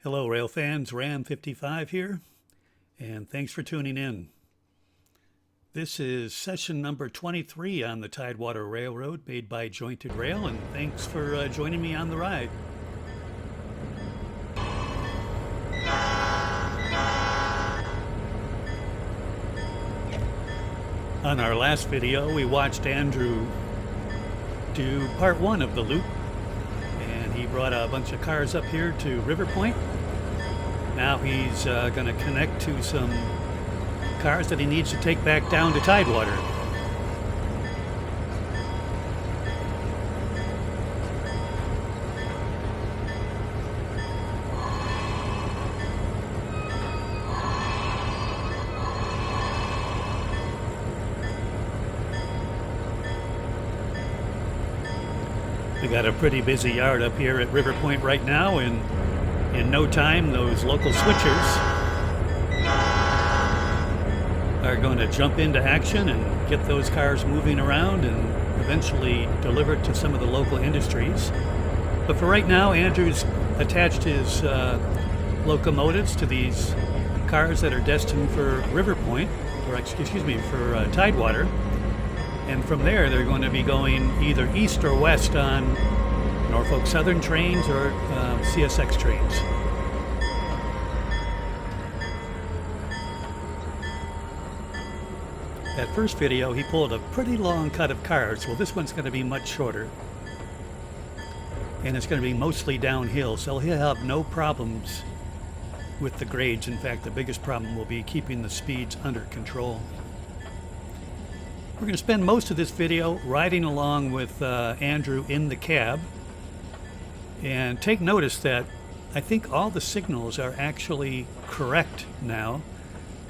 Hello, rail fans. Ram 55 here, and thanks for tuning in. This is session number 23 on the Tidewater Railroad made by Jointed Rail, and thanks for joining me on the ride. On our last video, we watched Andrew do part one of the loop, and he brought a bunch of cars up here to Riverpoint. Now he's going to connect to some cars that he needs to take back down to Tidewater. We got a pretty busy yard up here at Riverpoint right now, and in no time those local switchers are going to jump into action and get those cars moving around and eventually delivered to some of the local industries. But for right now, Andrew's attached his locomotives to these cars that are destined for Riverpoint, or excuse me, for Tidewater. And from there, they're going to be going either east or west on Norfolk Southern trains or CSX trains. That first video, he pulled a pretty long cut of cars. Well, this one's going to be much shorter. And it's going to be mostly downhill, so he'll have no problems with the grades. In fact, the biggest problem will be keeping the speeds under control. We're going to spend most of this video riding along with Andrew in the cab. And take notice that I think all the signals are actually correct now,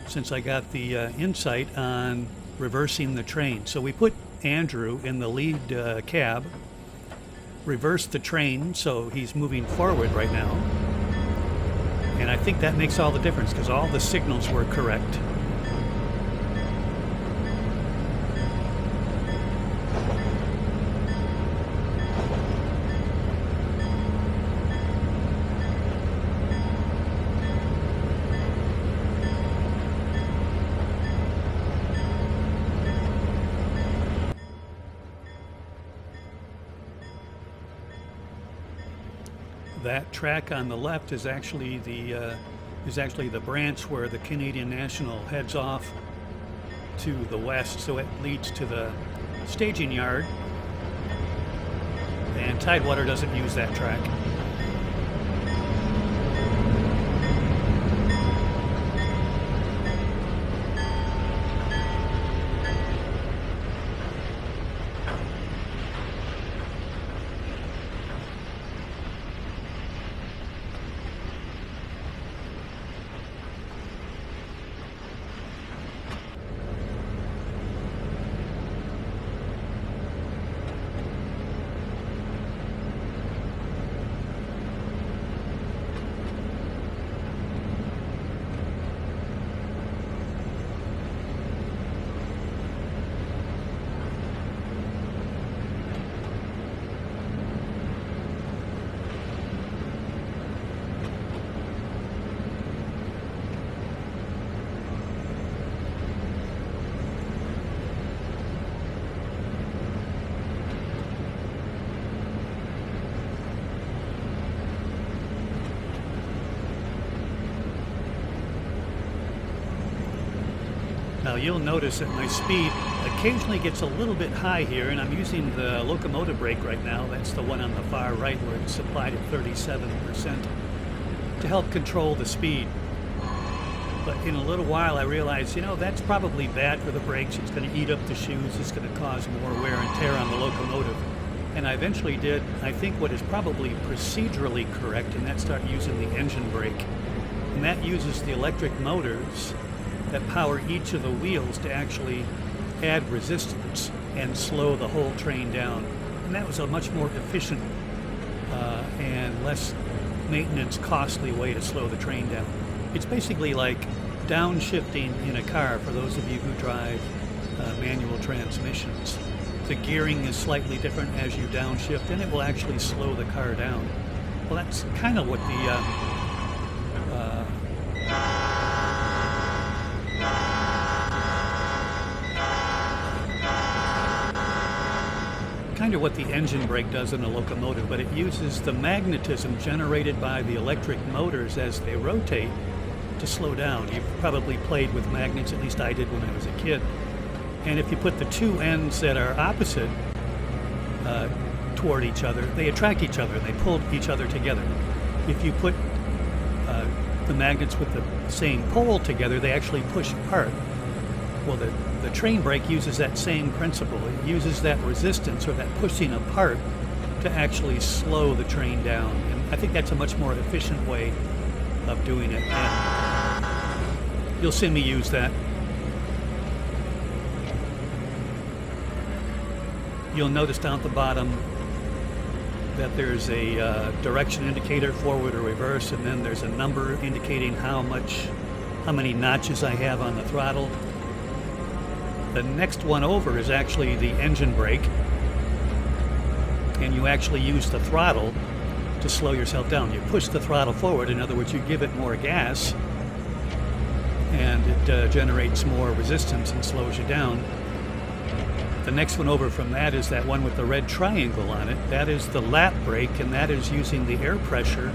since I got the insight on reversing the train. So we put Andrew in the lead cab, reversed the train so he's moving forward right now. And I think that makes all the difference because all the signals were correct. That track on the left is actually the branch where the Canadian National heads off to the west, so it leads to the staging yard, and Tidewater doesn't use that track. Now you'll notice that my speed occasionally gets a little bit high here, and I'm using the locomotive brake right now. That's the one on the far right where it's supplied at 37% to help control the speed. But in a little while I realized, that's probably bad for the brakes. It's going to eat up the shoes. It's going to cause more wear and tear on the locomotive. And I eventually did, I think, what is probably procedurally correct, and that's start using the engine brake. And that uses the electric motors that power each of the wheels to actually add resistance and slow the whole train down. And that was a much more efficient and less maintenance costly way to slow the train down. It's basically like downshifting in a car for those of you who drive manual transmissions. The gearing is slightly different as you downshift, and it will actually slow the car down. Well, that's kind of what kind of what the engine brake does in a locomotive, but it uses the magnetism generated by the electric motors as they rotate to slow down. You've probably played with magnets, at least I did when I was a kid. And if you put the two ends that are opposite toward each other, they attract each other, they pull each other together. If you put the magnets with the same pole together, they actually push apart. Well, the train brake uses that same principle. It uses that resistance or that pushing apart to actually slow the train down. And I think that's a much more efficient way of doing it. And you'll see me use that. You'll notice down at the bottom that there's a direction indicator, forward or reverse, and then there's a number indicating how many notches I have on the throttle. The next one over is actually the engine brake, and you actually use the throttle to slow yourself down. You push the throttle forward, in other words, you give it more gas, and it generates more resistance and slows you down. The next one over from that is that one with the red triangle on it. That is the lap brake, and that is using the air pressure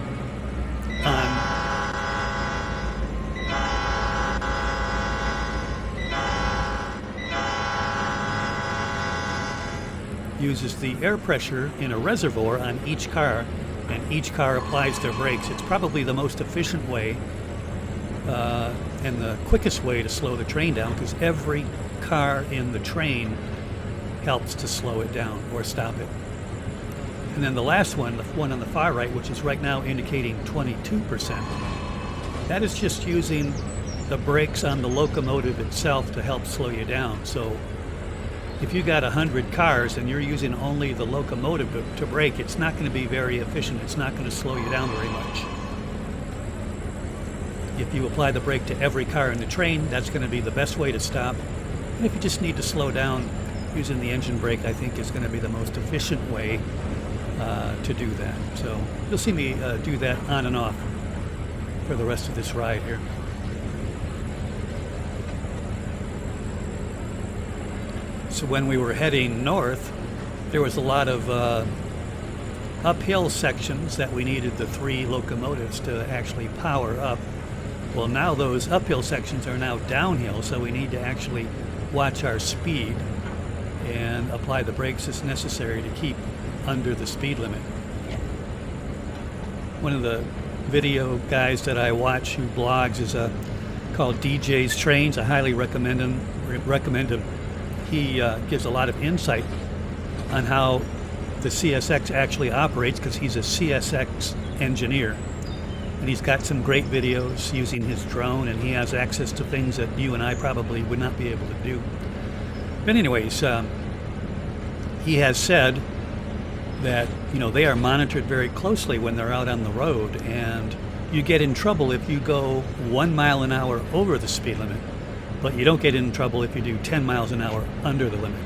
on uses the air pressure in a reservoir on each car, and each car applies their brakes. It's probably the most efficient way and the quickest way to slow the train down, because every car in the train helps to slow it down or stop it. And then the last one, the one on the far right, which is right now indicating 22%, that is just using the brakes on the locomotive itself to help slow you down. So if you got 100 cars and you're using only the locomotive to brake, it's not going to be very efficient. It's not going to slow you down very much. If you apply the brake to every car in the train, that's going to be the best way to stop. And if you just need to slow down, using the engine brake, I think, is going to be the most efficient way to do that. So you'll see me do that on and off for the rest of this ride here. So when we were heading north, there was a lot of uphill sections that we needed the 3 locomotives to actually power up. Well, now those uphill sections are now downhill, so we need to actually watch our speed and apply the brakes as necessary to keep under the speed limit. One of the video guys that I watch who blogs is called DJ's Trains. I highly recommend him. He gives a lot of insight on how the CSX actually operates, because he's a CSX engineer. And he's got some great videos using his drone, and he has access to things that you and I probably would not be able to do. But anyways, he has said that, you know, they are monitored very closely when they're out on the road, and you get in trouble if you go 1 mile an hour over the speed limit, but you don't get in trouble if you do 10 miles an hour under the limit.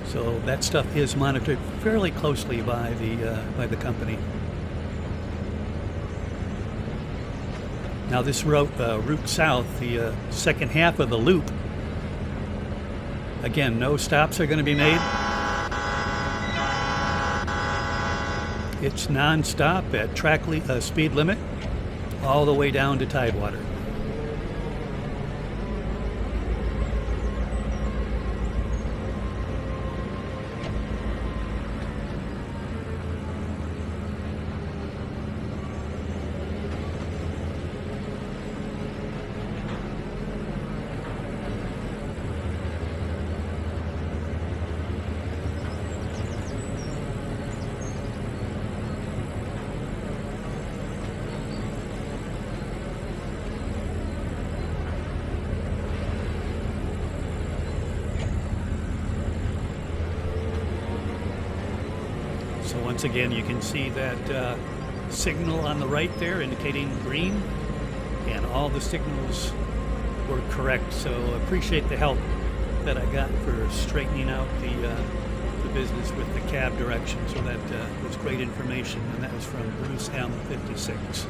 So that stuff is monitored fairly closely by the company. Now this route south, the second half of the loop, again, no stops are going to be made. It's non-stop at track speed limit all the way down to Tidewater. So once again, you can see that signal on the right there indicating green, and all the signals were correct. So appreciate the help that I got for straightening out the business with the cab direction. So that was great information, and that was from Bruce M56.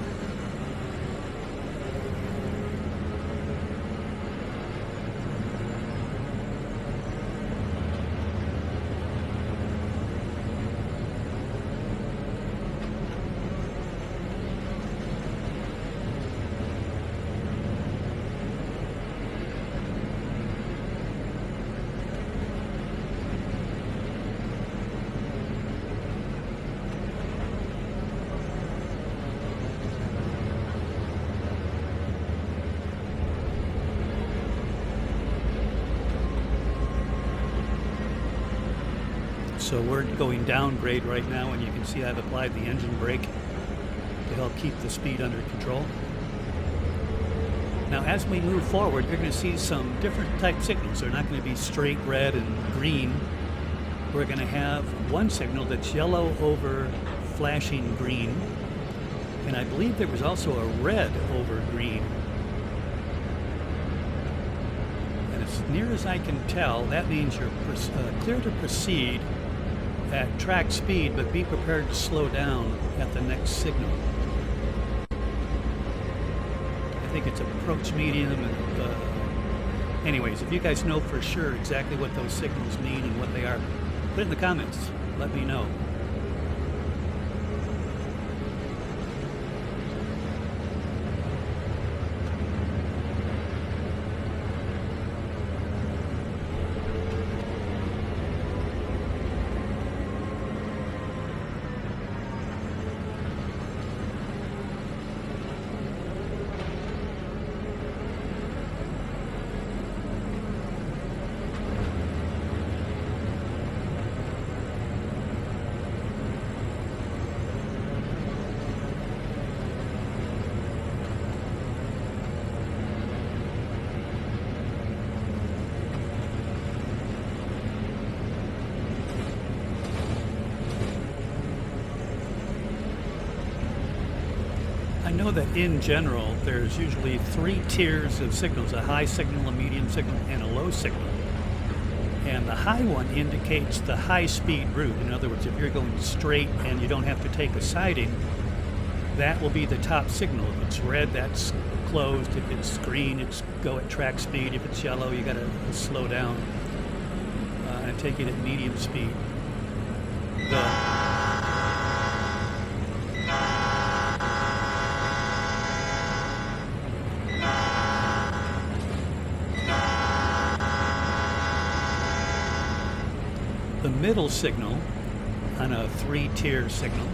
So we're going down grade right now, and you can see I've applied the engine brake to help keep the speed under control. Now as we move forward, you're going to see some different type signals. They're not going to be straight red and green. We're going to have one signal that's yellow over flashing green, and I believe there was also a red over green. And as near as I can tell, that means you're clear to proceed at track speed, but be prepared to slow down at the next signal. I think it's approach medium, and anyways, if you guys know for sure exactly what those signals mean and what they are, put it in the comments. Let me know. I know that in general there's usually 3 tiers of signals: a high signal, a medium signal, and a low signal. And the high one indicates the high speed route. In other words, if you're going straight and you don't have to take a siding, that will be the top signal. If it's red, that's closed. If it's green, it's go at track speed. If it's yellow, you gotta slow down and take it at medium speed. The middle signal on a 3-tier signal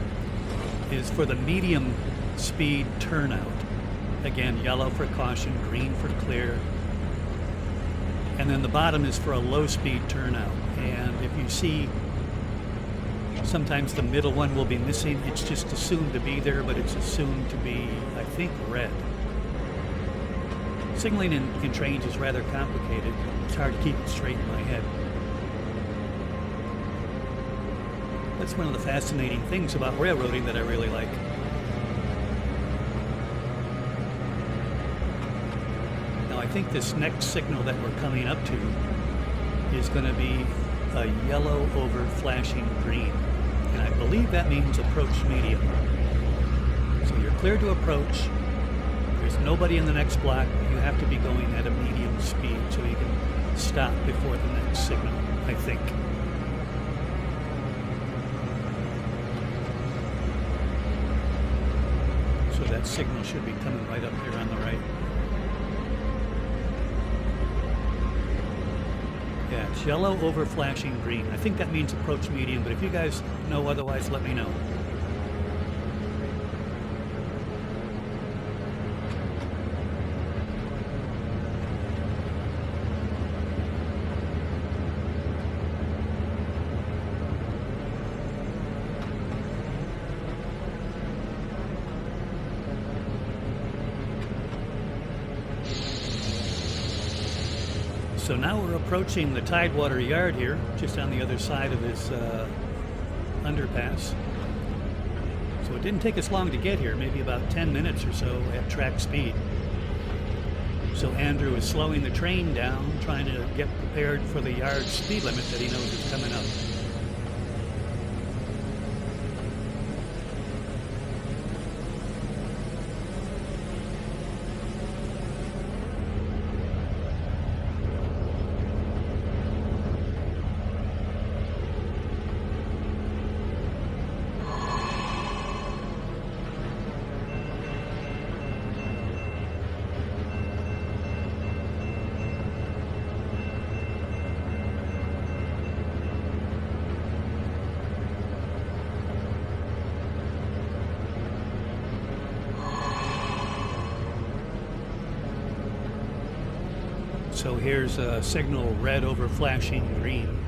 is for the medium speed turnout. Again, yellow for caution, green for clear. And then the bottom is for a low speed turnout. And if you see, sometimes the middle one will be missing. It's just assumed to be there, but it's assumed to be, I think, red. Signaling in trains is rather complicated. It's hard to keep it straight in my head. That's one of the fascinating things about railroading that I really like. Now I think this next signal that we're coming up to is going to be a yellow over flashing green. And I believe that means approach medium. So you're clear to approach. There's nobody in the next block. You have to be going at a medium speed so you can stop before the next signal, I think. So that signal should be coming right up here on the right. Yeah, it's yellow over flashing green. I think that means approach medium, but if you guys know otherwise, let me know. So now we're approaching the Tidewater Yard here, just on the other side of this underpass. So it didn't take us long to get here, maybe about 10 minutes or so at track speed. So Andrew is slowing the train down, trying to get prepared for the yard speed limit that he knows is coming up. So here's a signal red over flashing green.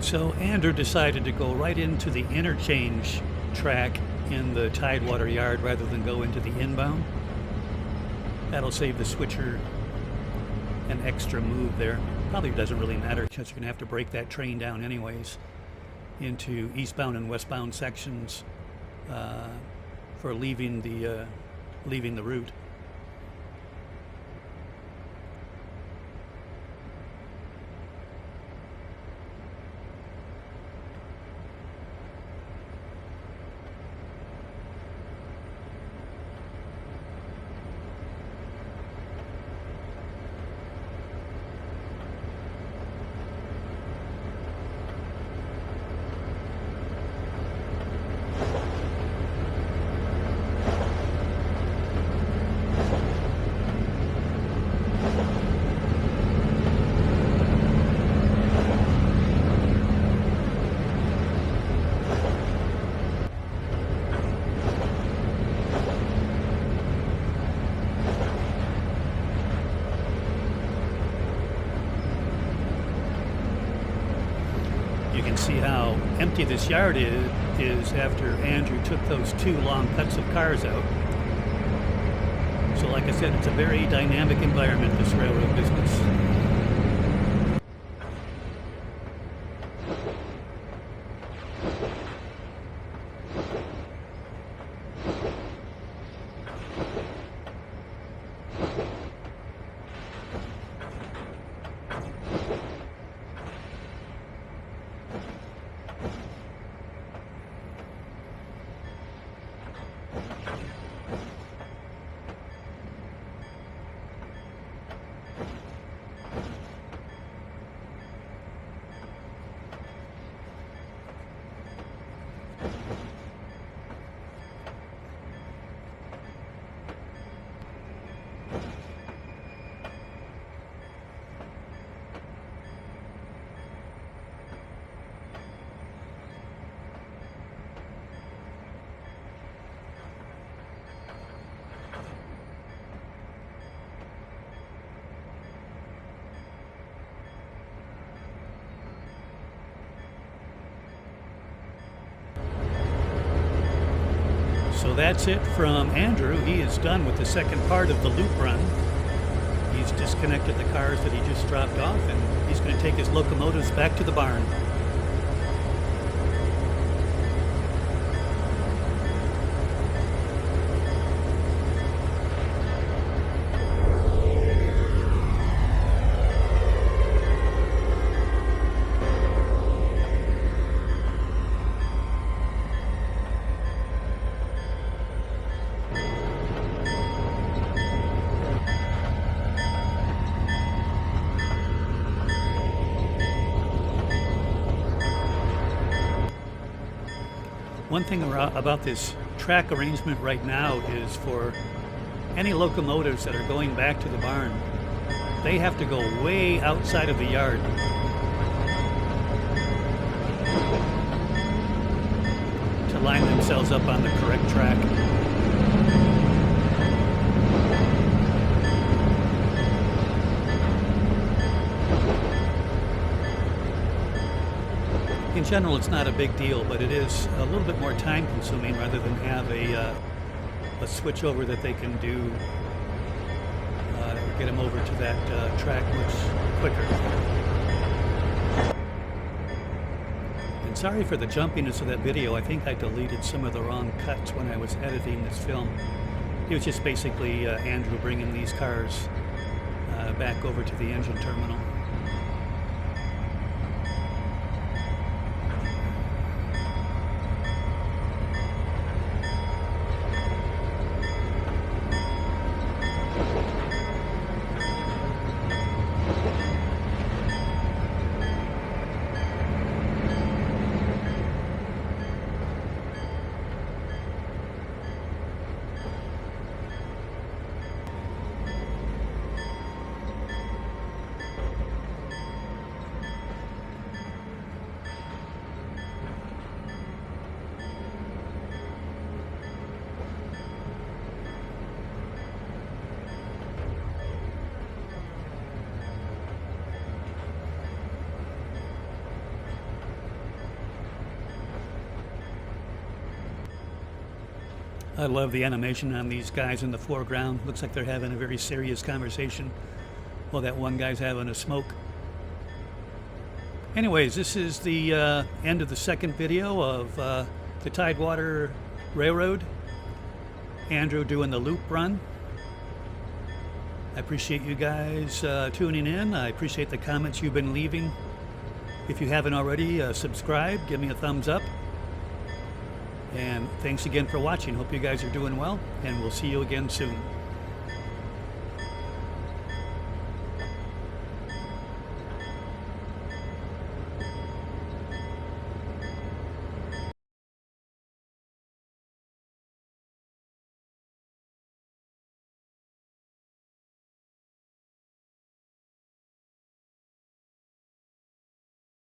So Andrew decided to go right into the interchange track in the Tidewater yard rather than go into the inbound. That'll save the switcher an extra move there. Probably doesn't really matter because you're going to have to break that train down anyways into eastbound and westbound sections for leaving the route. You can see how empty this yard is after Andrew took those 2 long cuts of cars out. So like I said, it's a very dynamic environment, this railroad business. So that's it from Andrew. He is done with the second part of the loop run. He's disconnected the cars that he just dropped off, and he's going to take his locomotives back to the barn. One thing about this track arrangement right now is for any locomotives that are going back to the barn, they have to go way outside of the yard. To line themselves up on the correct track. In general, it's not a big deal, but it is a little bit more time consuming rather than have a switch over that they can do get them over to that track much quicker. And sorry for the jumpiness of that video. I think I deleted some of the wrong cuts when I was editing this film. It was just basically Andrew bringing these cars back over to the engine terminal. I love the animation on these guys in the foreground. Looks like they're having a very serious conversation while that one guy's having a smoke. Anyways, this is the end of the second video of the Tidewater Railroad. Andrew doing the loop run. I appreciate you guys tuning in. I appreciate the comments you've been leaving. If you haven't already, subscribe, give me a thumbs up. And thanks again for watching. Hope you guys are doing well, and we'll see you again soon.